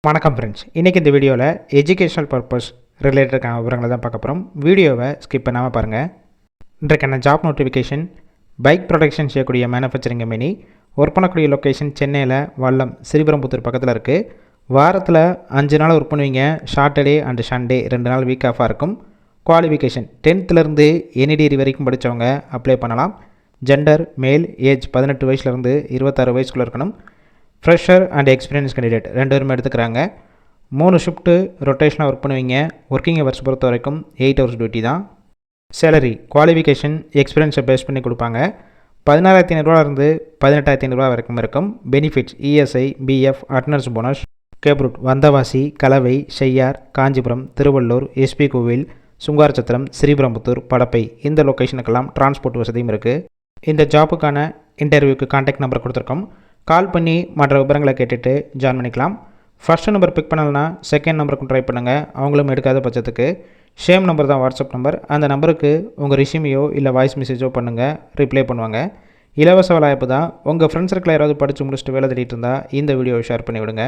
வணக்கம் ஃப்ரெண்ட்ஸ், இன்றைக்கி இந்த வீடியோவில் எஜுகேஷனல் பர்பஸ் ரிலேட்டடான விவரங்களை தான் பார்க்க போகிறோம். வீடியோவை ஸ்கிப் பண்ணாமல் பாருங்கள். இன்றைக்கான ஜாப் நோட்டிஃபிகேஷன் பைக் ப்ரொடக்ஷன் செய்யக்கூடிய மேனுஃபேக்சரிங் கம்பெனி ஒர்க் பண்ணக்கூடிய லொக்கேஷன் சென்னையில் வல்லம் ஸ்ரீபெரும்புத்தூர் பக்கத்தில் இருக்குது. வாரத்தில் 5 நாள் ஒர்க் பண்ணுவீங்க. சாட்டர்டே அண்டு சண்டே 2 நாள் வீக் ஆஃபாக இருக்கும். குவாலிஃபிகேஷன் 10th எனி டிகிரி வரைக்கும் படித்தவங்க அப்ளை பண்ணலாம். ஜெண்டர் மேல், ஏஜ் 18 வயசுலேருந்து 26 வயசுக்குள்ளே இருக்கணும். ஃப்ரெஷர் அண்ட் எக்ஸ்பீரியன்ஸ் கேண்டிடேட் 2 பேருமே எடுத்துக்கிறாங்க. 3 ஷிஃப்ட்டு ரொட்டேஷனாக ஒர்க் பண்ணுவீங்க. ஒர்க்கிங் ஹவர்ஸ் பொறுத்த வரைக்கும் 8 ஹவர்ஸ் டியூட்டி தான். சேலரி குவாலிஃபிகேஷன் எக்ஸ்பீரியன்ஸை பேஸ் பண்ணி கொடுப்பாங்க. 16,500 18,500 வரைக்கும் இருக்கும். Benefits ESI, PF, attendance bonus, cab route, Vandavasi, Kalavai, Cheyyar, Kanchipuram, Tiruvallur, SP கோவில், சுங்காரச்சத்திரம், ஸ்ரீபெரும்புத்தூர், படப்பை இந்த லொக்கேஷனுக்கெல்லாம் டிரான்ஸ்போர்ட் வசதியும் இருக்குது. இந்த ஜாப்புக்கான இன்டர்வியூக்கு கான்டாக்ட் நம்பர் கொடுத்துருக்கோம். கால் பண்ணி மற்ற விவரங்களை கேட்டுட்டு ஜாயின் பண்ணிக்கலாம். ஃபஸ்ட்டு நம்பர் பிக் பண்ணலைன்னா செகண்ட் நம்பருக்கும் ட்ரை பண்ணுங்கள். அவங்களும் எடுக்காத பட்சத்துக்கு சேம் நம்பர் தான் வாட்ஸ்அப் நம்பர். அந்த நம்பருக்கு உங்கள் ரெஸ்யூமையோ இல்லை வாய்ஸ் மெசேஜோ பண்ணுங்கள், ரிப்ளை பண்ணுவாங்க. இலவச வாய்ப்பு தான். உங்கள் ஃப்ரெண்ட்ஸ் சர்க்கிள் யாராவது படித்து முடிச்சுட்டு வேலை தேடிட்டு இருந்தால் இந்த வீடியோவை ஷேர் பண்ணி விடுங்க.